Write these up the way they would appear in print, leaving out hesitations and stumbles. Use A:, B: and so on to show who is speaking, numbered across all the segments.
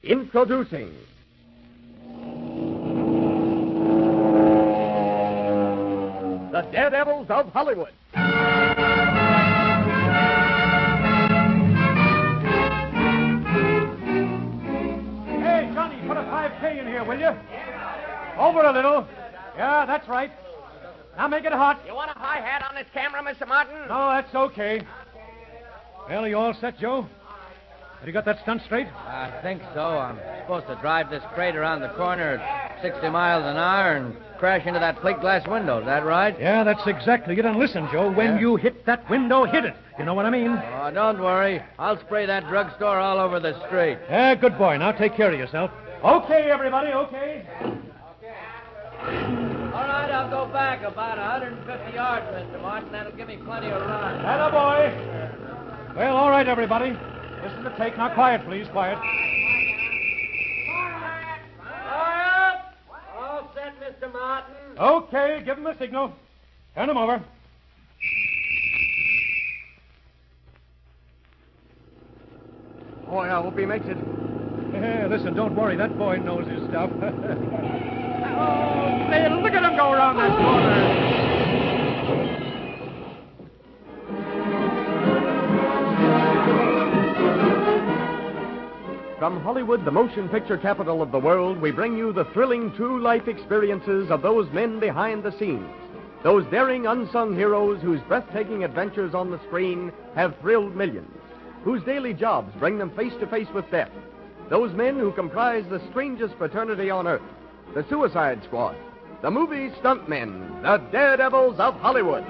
A: Introducing the Daredevils of Hollywood.
B: Hey, Johnny, put a 5K in here, will you? Over a little. Yeah, that's right. Now make it hot.
A: You want a high hat on this camera, Mr. Martin?
B: No, that's okay. Well, are you all set, Joe? Have you got that stunt straight?
C: I think so. I'm supposed to drive this crate around the corner at 60 miles an hour and crash into that plate glass window. Is that right?
B: Yeah, that's exactly it. And listen, Joe, when you hit that window, hit it. You know what I mean?
C: Oh, don't worry. I'll spray that drugstore all over the street.
B: Yeah, good boy. Now take care of yourself. Okay, everybody, okay.
C: All right, I'll go back about 150 yards, Mr. Martin. That'll give me plenty of run.
B: Atta boy. Well, all right, everybody. This is the take. Now, quiet, please. Quiet.
C: Quiet! All set, Mr. Martin.
B: Okay, give him a signal. Turn him over.
A: Boy, I hope he makes it.
B: Yeah, listen, don't worry. That boy knows his stuff. Oh, say, look at him go around that corner.
A: From Hollywood, the motion picture capital of the world, we bring you the thrilling true life experiences of those men behind the scenes. Those daring unsung heroes whose breathtaking adventures on the screen have thrilled millions, whose daily jobs bring them face to face with death. Those men who comprise the strangest fraternity on earth, the Suicide Squad, the movie stuntmen, the Daredevils of Hollywood.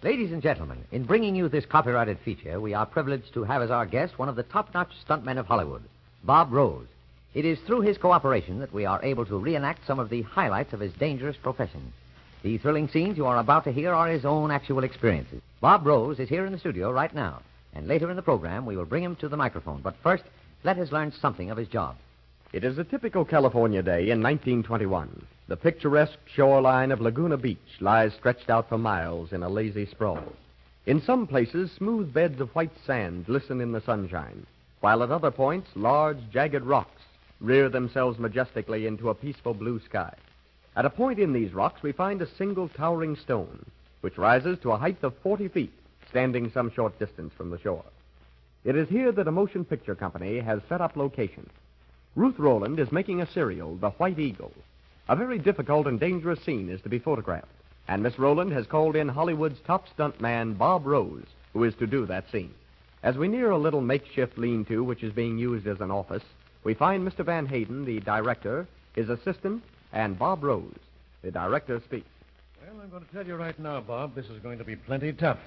D: Ladies and gentlemen, in bringing you this copyrighted feature, we are privileged to have as our guest one of the top-notch stuntmen of Hollywood, Bob Rose. It is through his cooperation that we are able to reenact some of the highlights of his dangerous profession. The thrilling scenes you are about to hear are his own actual experiences. Bob Rose is here in the studio right now, and later in the program we will bring him to the microphone. But first, let us learn something of his job.
A: It is a typical California day in 1921. The picturesque shoreline of Laguna Beach lies stretched out for miles in a lazy sprawl. In some places, smooth beds of white sand glisten in the sunshine, while at other points, large, jagged rocks rear themselves majestically into a peaceful blue sky. At a point in these rocks, we find a single towering stone, which rises to a height of 40 feet, standing some short distance from the shore. It is here that a motion picture company has set up location. Ruth Rowland is making a serial, The White Eagle. A very difficult and dangerous scene is to be photographed, and Miss Rowland has called in Hollywood's top stuntman, Bob Rose, who is to do that scene. As we near a little makeshift lean-to which is being used as an office, we find Mr. Van Hayden, the director, his assistant, and Bob Rose. The director speaks.
B: Well, I'm going to tell you right now, Bob, this is going to be plenty tough.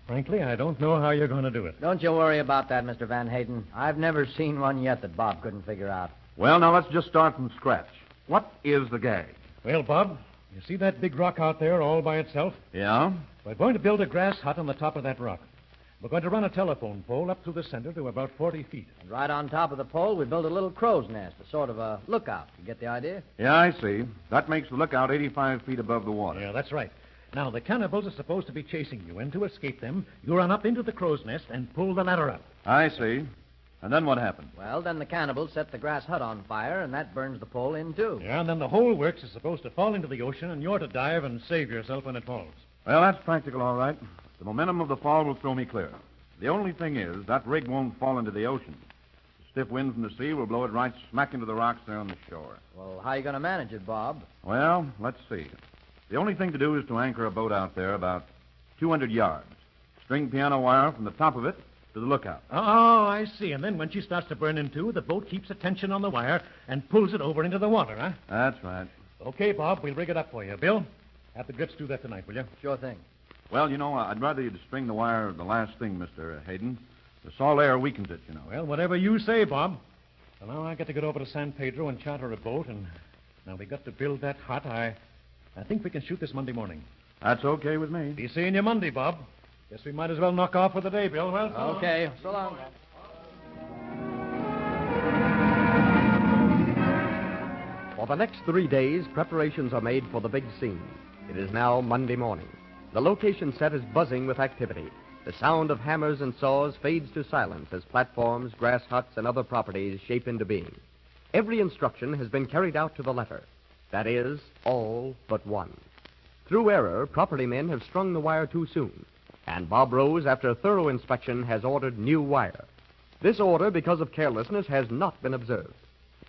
B: Frankly, I don't know how you're going to do it.
C: Don't you worry about that, Mr. Van Hayden. I've never seen one yet that Bob couldn't figure out.
E: Well, now let's just start from scratch. What is the gag?
B: Well, Bob, you see that big rock out there all by itself?
E: Yeah?
B: We're going to build a grass hut on the top of that rock. We're going to run a telephone pole up through the center to about 40 feet.
C: And right on top of the pole, we build a little crow's nest, a sort of a lookout. You get the idea?
E: Yeah, I see. That makes the lookout 85 feet above the water.
B: Yeah, that's right. Now, the cannibals are supposed to be chasing you, and to escape them, you run up into the crow's nest and pull the ladder up.
E: I see. And then what happened?
C: Well, then the cannibals set the grass hut on fire, and that burns the pole in, too.
B: Yeah, and then the whole works is supposed to fall into the ocean, and you're to dive and save yourself when it falls.
E: Well, that's practical, all right. The momentum of the fall will throw me clear. The only thing is, that rig won't fall into the ocean. The stiff wind from the sea will blow it right smack into the rocks there on the shore.
C: Well, how are you going to manage it, Bob?
E: Well, let's see. The only thing to do is to anchor a boat out there about 200 yards. String piano wire from the top of it to the lookout.
B: Oh, I see. And then when she starts to burn in two, the boat keeps a tension on the wire and pulls it over into the water, huh?
E: That's right.
B: Okay, Bob, we'll rig it up for you. Bill, have the grips do that tonight, will you?
C: Sure thing.
E: Well, you know, I'd rather you'd string the wire the last thing, Mr. Hayden. The salt air weakens it, you know.
B: Well, whatever you say, Bob. So now I got to get over to San Pedro and charter a boat, and now we got to build that hut. I think we can shoot this Monday morning.
E: That's okay with me.
B: Be seeing you Monday, Bob. Guess we might as well knock off for the day, Bill. Well, so long.
C: Okay. So long.
A: For the next 3 days, preparations are made for the big scene. It is now Monday morning. The location set is buzzing with activity. The sound of hammers and saws fades to silence as platforms, grass huts, and other properties shape into being. Every instruction has been carried out to the letter. That is, all but one. Through error, property men have strung the wire too soon, and Bob Rose, after a thorough inspection, has ordered new wire. This order, because of carelessness, has not been observed.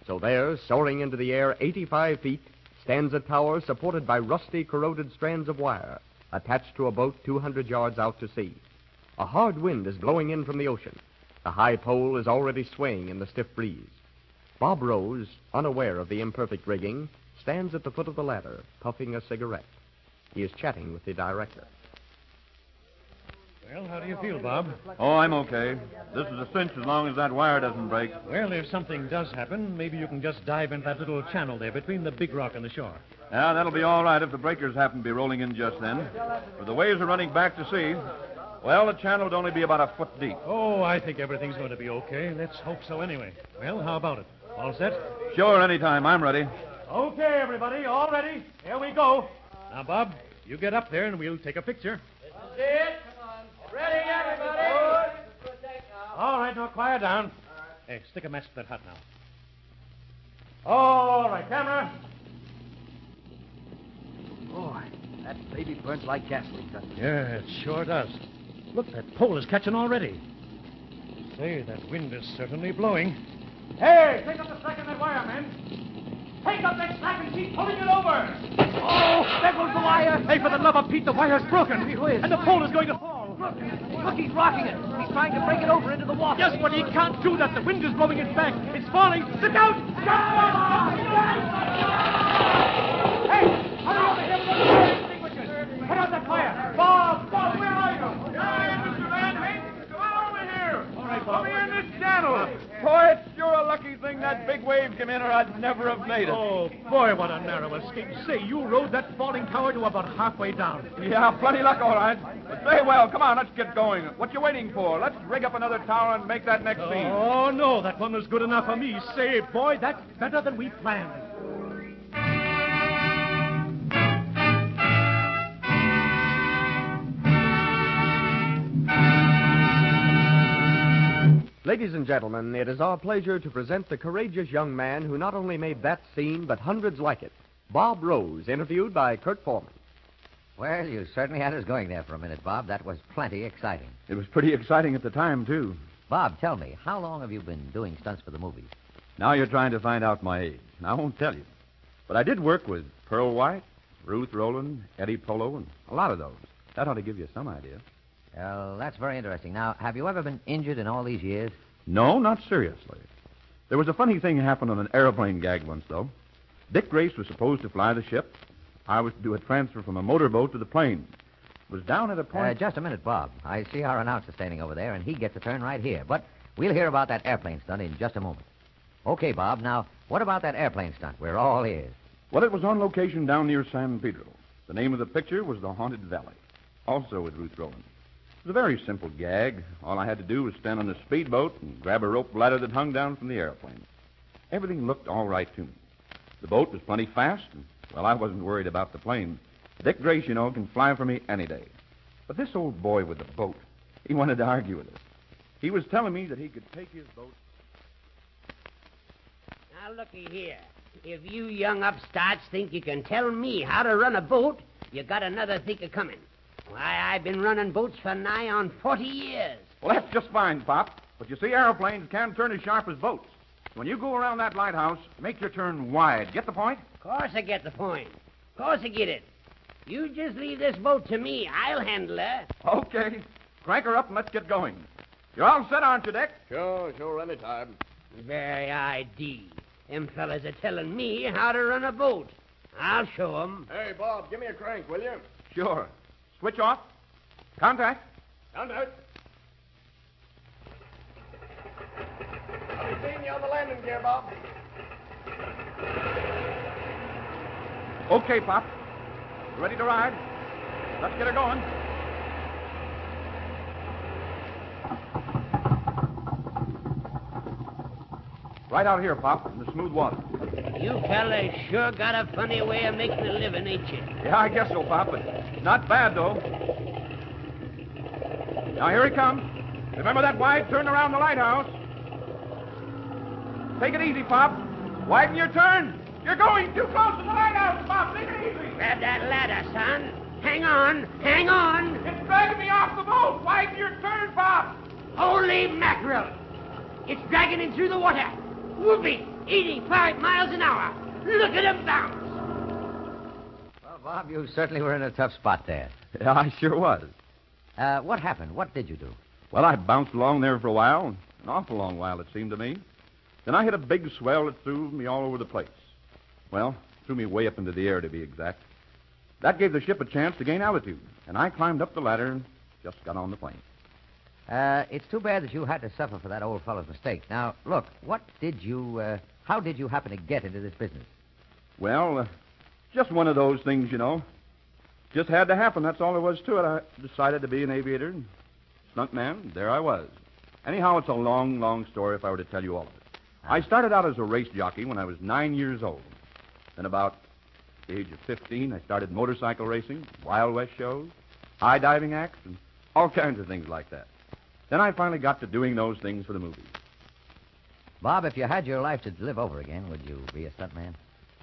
A: So there, soaring into the air 85 feet, stands a tower supported by rusty, corroded strands of wire, attached to a boat 200 yards out to sea. A hard wind is blowing in from the ocean. The high pole is already swaying in the stiff breeze. Bob Rose, unaware of the imperfect rigging, stands at the foot of the ladder, puffing a cigarette. He is chatting with the director.
B: Well, how do you feel, Bob?
E: Oh, I'm okay. This is a cinch as long as that wire doesn't break.
B: Well, if something does happen, maybe you can just dive into that little channel there between the big rock and the shore.
E: Yeah, that'll be all right if the breakers happen to be rolling in just then. If the waves are running back to sea, well, the channel would only be about a foot deep.
B: Oh, I think everything's going to be okay. Let's hope so anyway. Well, how about it? All set?
E: Sure, anytime. I'm ready.
B: Okay, everybody, all ready. Here we go. Now, Bob, you get up there and we'll take a picture.
C: This is it. Come on. Ready, everybody?
B: All right, now quiet down. Hey, stick a match to that hut now. All right, camera.
C: Boy, that baby burns like gasoline, doesn't it?
B: Yeah, it sure does. Look, that pole is catching already. Say, that wind is certainly blowing. Hey, take up the slack in that wire, men. Take up that slack and keep pulling it over. Oh, there goes the wire. Hey, for the love of Pete, the wire's broken. And the pole is going to fall.
C: Look, he's rocking it. He's trying to break it over into the water.
B: Yes, but he can't do that. The wind is blowing it back. It's falling. Look out! Hey, hurry over here with those fire extinguishers. Put out that fire. Bob, where are you?
E: Hey, Mr. Van Hayden, come on over here.
B: All right, Bob.
E: Over here in this channel. Boy, it's sure a lucky thing that big wave came in or I'd never have made it.
B: Oh, boy, what a narrow escape. Say, you rode that falling tower to about halfway down.
E: Yeah, plenty luck, all right. But say, well, come on, let's get going. What you waiting for? Let's rig up another tower and make that next scene.
B: Oh, no, that one was good enough for me. Say, boy, that's better than we planned.
A: Ladies and gentlemen, it is our pleasure to present the courageous young man who not only made that scene, but hundreds like it. Bob Rose, interviewed by Kurt Foreman.
D: Well, you certainly had us going there for a minute, Bob. That was plenty exciting.
E: It was pretty exciting at the time, too.
D: Bob, tell me, how long have you been doing stunts for the movies?
E: Now you're trying to find out my age. And I won't tell you. But I did work with Pearl White, Ruth Rowland, Eddie Polo, and a lot of those. That ought to give you some idea.
D: Well, that's very interesting. Now, have you ever been injured in all these years?
E: No, not seriously. There was a funny thing happened on an airplane gag once, though. Dick Grace was supposed to fly the ship. I was to do a transfer from a motorboat to the plane. It was down at a point...
D: Just a minute, Bob. I see our announcer standing over there, and he gets a turn right here. But we'll hear about that airplane stunt in just a moment. Okay, Bob, now, what about that airplane stunt? We're all ears.
E: Well, it was on location down near San Pedro. The name of the picture was The Haunted Valley, also with Ruth Rowland. It was a very simple gag. All I had to do was stand on a speedboat and grab a rope ladder that hung down from the airplane. Everything looked all right to me. The boat was plenty fast, and, well, I wasn't worried about the plane. Dick Grace, you know, can fly for me any day. But this old boy with the boat, he wanted to argue with us. He was telling me that he could take his boat...
F: Now, looky here. If you young upstarts think you can tell me how to run a boat, you got another thinker coming. Why, I've been running boats for nigh on 40 years.
E: Well, that's just fine, Pop. But you see, airplanes can turn as sharp as boats. When you go around that lighthouse, make your turn wide. Get the point?
F: Of course I get the point. Of course I get it. You just leave this boat to me. I'll handle her.
E: Okay. Crank her up and let's get going. You're all set, aren't you, Dick?
A: Sure, anytime.
F: Very ID. Them fellas are telling me how to run a boat. I'll show 'em.
A: Hey, Bob, give me a crank, will you?
E: Sure. Switch off. Contact.
A: Contact. I'll be seeing you on the landing gear, Bob.
E: Okay, Pop. You ready to ride? Let's get her going. Right out here, Pop, in the smooth water.
F: You fellas sure got a funny way of making a living, ain't you?
E: Yeah, I guess so, Pop, but not bad, though. Now, here he comes. Remember that wide turn around the lighthouse. Take it easy, Pop. Widen your turn. You're going too close to the lighthouse, Pop. Take it easy.
F: Grab that ladder, son. Hang on. Hang on.
E: It's dragging me off the boat. Widen your turn, Pop.
F: Holy mackerel. It's dragging him through the water. Whooping. 85 miles an hour. Look at him bounce.
D: Well, Bob, you certainly were in a tough spot there.
E: Yeah, I sure was.
D: What happened? What did you do?
E: Well, I bounced along there for a while. An awful long while, it seemed to me. Then I hit a big swell that threw me all over the place. Well, threw me way up into the air, to be exact. That gave the ship a chance to gain altitude, and I climbed up the ladder and just got on the plane.
D: It's too bad that you had to suffer for that old fellow's mistake. Now, look, how did you happen to get into this business?
E: Well, just one of those things, you know. Just had to happen, that's all there was to it. I decided to be an aviator, and stuntman, there I was. Anyhow, it's a long, long story if I were to tell you all of it. I started out as a race jockey when I was 9 years old. Then about the age of 15, I started motorcycle racing, Wild West shows, high diving acts, and all kinds of things like that. Then I finally got to doing those things for the movies.
D: Bob, if you had your life to live over again, would you be a stuntman?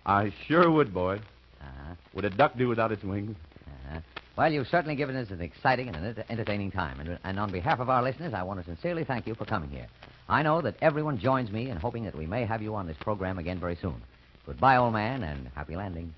E: I sure would, boy.
D: Uh-huh.
E: Would a duck do without its wings?
D: Uh-huh. Well, you've certainly given us an exciting and an entertaining time. And on behalf of our listeners, I want to sincerely thank you for coming here. I know that everyone joins me in hoping that we may have you on this program again very soon. Goodbye, old man, and happy landing.